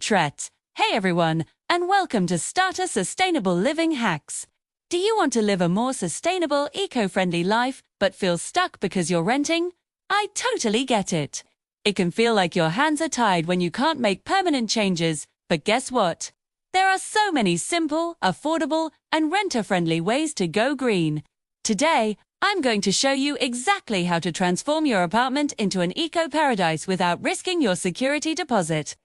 Tret. Hey everyone, and welcome to Starter Sustainable Living Hacks. Do you want to live a more sustainable, eco-friendly life, but feel stuck because you're renting? I totally get it. It can feel like your hands are tied when you can't make permanent changes, but guess what? There are so many simple, affordable, and renter-friendly ways to go green. Today, I'm going to show you exactly how to transform your apartment into an eco-paradise without risking your security deposit.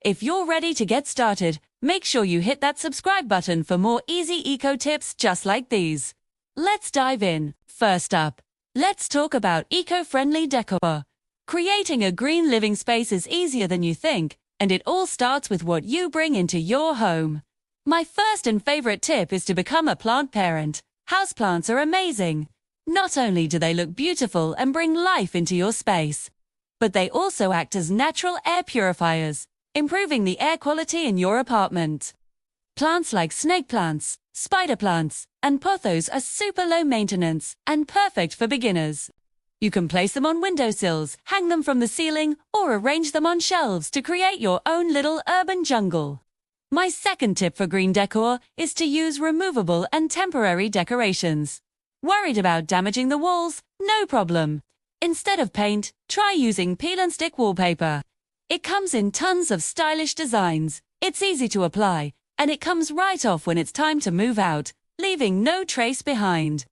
If you're ready to get started, make sure you hit that subscribe button for more easy eco tips just like these. Let's dive in. First up, let's talk about eco-friendly decor. Creating a green living space is easier than you think, and it all starts with what you bring into your home. My first and favorite tip is to become a plant parent. Houseplants are amazing. Not only do they look beautiful and bring life into your space, but they also act as natural air purifiers, improving the air quality in your apartment. Plants like snake plants, spider plants, and pothos are super low maintenance and perfect for beginners. You can place them on windowsills, hang them from the ceiling, or arrange them on shelves to create your own little urban jungle. My second tip for green decor is to use removable and temporary decorations. Worried about damaging the walls? No problem. Instead of paint, try using peel and stick wallpaper. It comes in tons of stylish designs, it's easy to apply, and it comes right off when it's time to move out, leaving no trace behind.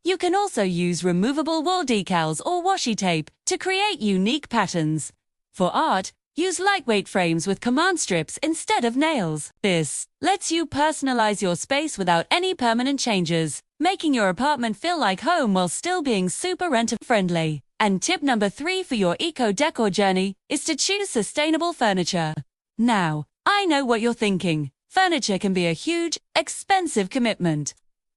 You can also use removable wall decals or washi tape to create unique patterns. For art, use lightweight frames with command strips instead of nails. This lets you personalize your space without any permanent changes, making your apartment feel like home while still being super renter-friendly. And tip number 3 for your eco-decor journey is to choose sustainable furniture. Now, I know what you're thinking. Furniture can be a huge, expensive commitment.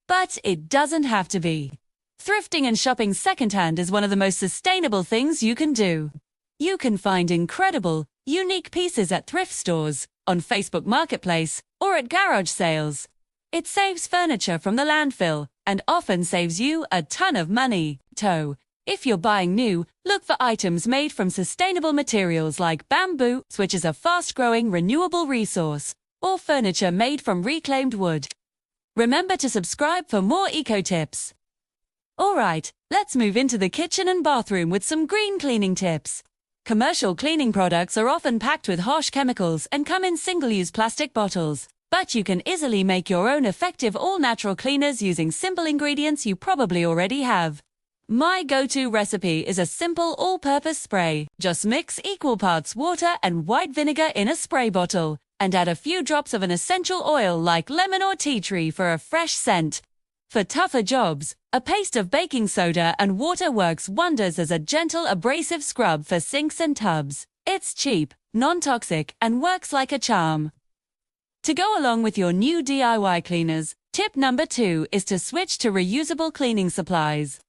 But it doesn't have to be. Thrifting and shopping secondhand is one of the most sustainable things you can do. You can find incredible, unique pieces at thrift stores, on Facebook Marketplace, or at garage sales. It saves furniture from the landfill and often saves you a ton of money. If you're buying new, look for items made from sustainable materials like bamboo, which is a fast-growing renewable resource, or furniture made from reclaimed wood. Remember to subscribe for more eco tips. Alright, let's move into the kitchen and bathroom with some green cleaning tips. Commercial cleaning products are often packed with harsh chemicals and come in single-use plastic bottles. But you can easily make your own effective all-natural cleaners using simple ingredients you probably already have. My go-to recipe is a simple all-purpose spray. Just mix equal parts water and white vinegar in a spray bottle, and add a few drops of an essential oil like lemon or tea tree for a fresh scent. For tougher jobs, a paste of baking soda and water works wonders as a gentle abrasive scrub for sinks and tubs. It's cheap, non-toxic, and works like a charm. To go along with your new DIY cleaners, tip number 2 is to switch to reusable cleaning supplies.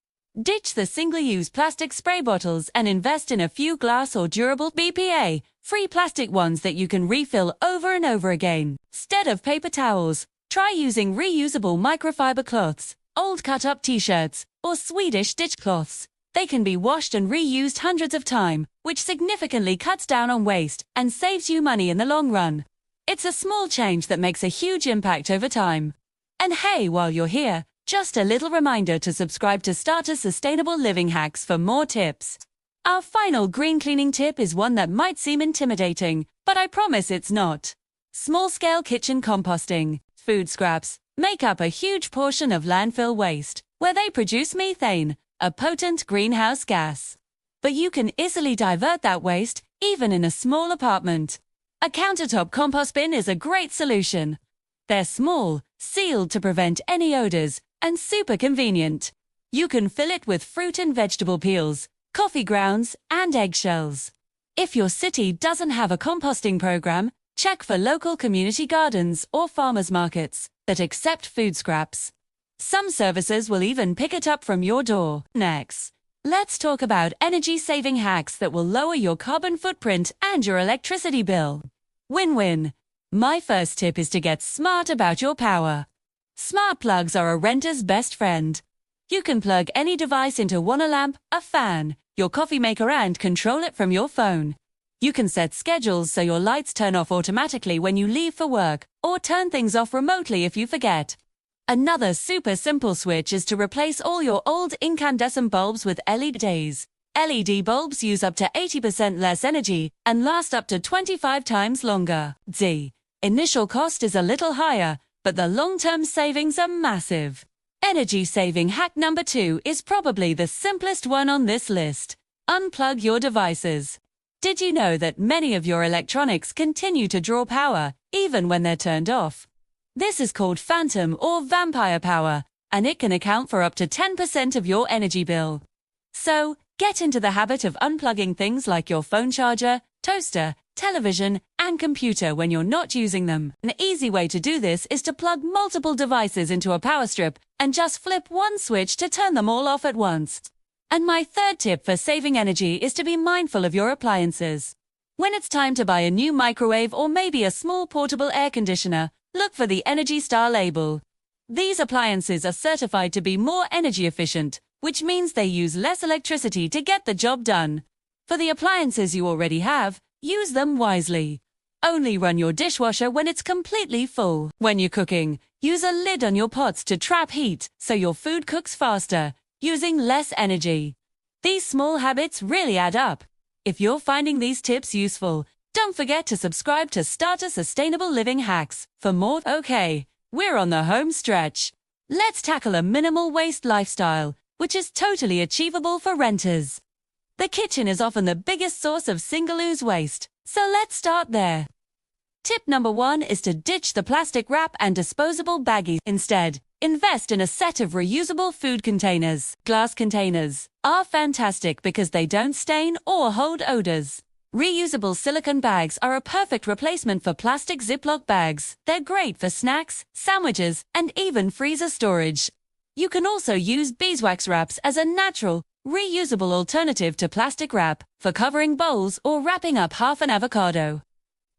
Ditch the single-use plastic spray bottles and invest in a few glass or durable BPA-free plastic ones that you can refill over and over again. Instead of paper towels, try using reusable microfiber cloths, old cut-up t-shirts, or Swedish stitch cloths. They can be washed and reused hundreds of times, which significantly cuts down on waste and saves you money in the long run. It's a small change that makes a huge impact over time. And hey, while you're here, just a little reminder to subscribe to Starter Sustainable Living Hacks for more tips. Our final green cleaning tip is one that might seem intimidating, but I promise it's not. Small-scale kitchen composting. Food scraps make up a huge portion of landfill waste, where they produce methane, a potent greenhouse gas. But you can easily divert that waste, even in a small apartment. A countertop compost bin is a great solution. They're small, sealed to prevent any odors, and super convenient. You can fill it with fruit and vegetable peels, coffee grounds, and eggshells. If your city doesn't have a composting program, check for local community gardens or farmers markets that accept food scraps. Some services will even pick it up from your door. Next, let's talk about energy-saving hacks that will lower your carbon footprint and your electricity bill. Win-win. My first tip is to get smart about your power. Smart plugs are a renter's best friend. You can plug any device into a lamp, a fan, your coffee maker and control it from your phone. You can set schedules so your lights turn off automatically when you leave for work, or turn things off remotely if you forget. Another super simple switch is to replace all your old incandescent bulbs with LEDs. LED bulbs use up to 80% less energy and last up to 25 times longer. Initial cost is a little higher, but the long-term savings are massive. Energy-saving hack number 2 is probably the simplest one on this list. Unplug your devices. Did you know that many of your electronics continue to draw power, even when they're turned off? This is called phantom or vampire power, and it can account for up to 10% of your energy bill. So, get into the habit of unplugging things like your phone charger, toaster, television, and computer when you're not using them. An easy way to do this is to plug multiple devices into a power strip and just flip one switch to turn them all off at once. And my third tip for saving energy is to be mindful of your appliances. When it's time to buy a new microwave or maybe a small portable air conditioner, look for the Energy Star label. These appliances are certified to be more energy efficient, which means they use less electricity to get the job done. For the appliances you already have, use them wisely. Only run your dishwasher when it's completely full. When you're cooking, use a lid on your pots to trap heat so your food cooks faster, using less energy. These small habits really add up. If you're finding these tips useful, don't forget to subscribe to Starter Sustainable Living Hacks for more. Okay, we're on the home stretch. Let's tackle a minimal waste lifestyle, which is totally achievable for renters. The kitchen is often the biggest source of single-use waste, so let's start there. Tip number 1 is to ditch the plastic wrap and disposable baggies. Instead, invest in a set of reusable food containers. Glass containers are fantastic because they don't stain or hold odors. Reusable silicone bags are a perfect replacement for plastic Ziploc bags. They're great for snacks, sandwiches, and even freezer storage. You can also use beeswax wraps as a natural, reusable alternative to plastic wrap for covering bowls or wrapping up half an avocado.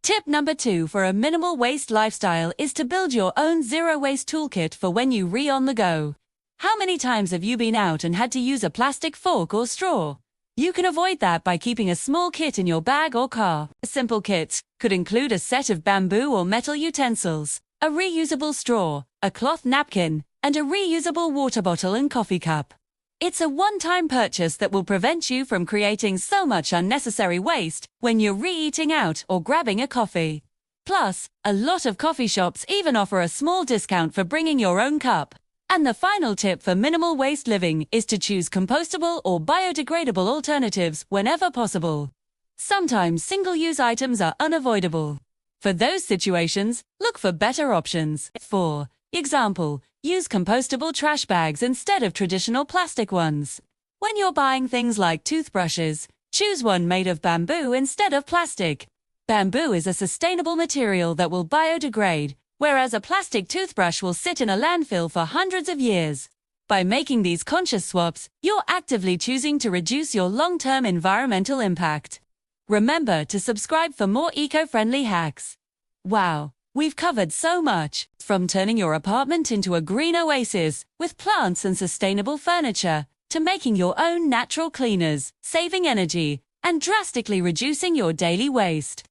Tip number 2 for a minimal waste lifestyle is to build your own zero-waste toolkit for when you on the go. How many times have you been out and had to use a plastic fork or straw? You can avoid that by keeping a small kit in your bag or car. A simple kit could include a set of bamboo or metal utensils, a reusable straw, a cloth napkin, and a reusable water bottle and coffee cup. It's a one-time purchase that will prevent you from creating so much unnecessary waste when you're eating out or grabbing a coffee. Plus, a lot of coffee shops even offer a small discount for bringing your own cup. And the final tip for minimal waste living is to choose compostable or biodegradable alternatives whenever possible. Sometimes single-use items are unavoidable. For those situations, look for better options. For example, use compostable trash bags instead of traditional plastic ones. When you're buying things like toothbrushes, choose one made of bamboo instead of plastic. Bamboo is a sustainable material that will biodegrade, whereas a plastic toothbrush will sit in a landfill for hundreds of years. By making these conscious swaps, you're actively choosing to reduce your long-term environmental impact. Remember to subscribe for more eco-friendly hacks. Wow! We've covered so much, from turning your apartment into a green oasis with plants and sustainable furniture, to making your own natural cleaners, saving energy, and drastically reducing your daily waste.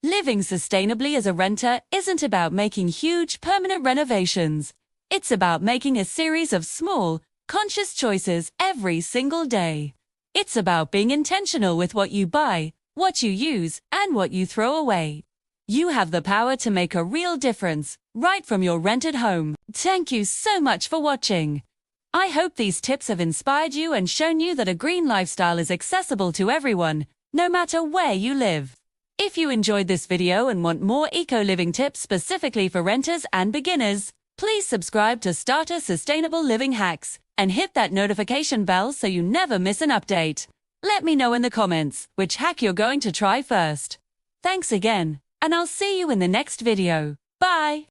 Living sustainably as a renter isn't about making huge, permanent renovations. It's about making a series of small, conscious choices every single day. It's about being intentional with what you buy, what you use, and what you throw away. You have the power to make a real difference, right from your rented home. Thank you so much for watching. I hope these tips have inspired you and shown you that a green lifestyle is accessible to everyone, no matter where you live. If you enjoyed this video and want more eco-living tips specifically for renters and beginners, please subscribe to Starter Sustainable Living Hacks and hit that notification bell so you never miss an update. Let me know in the comments which hack you're going to try first. Thanks again, and I'll see you in the next video. Bye!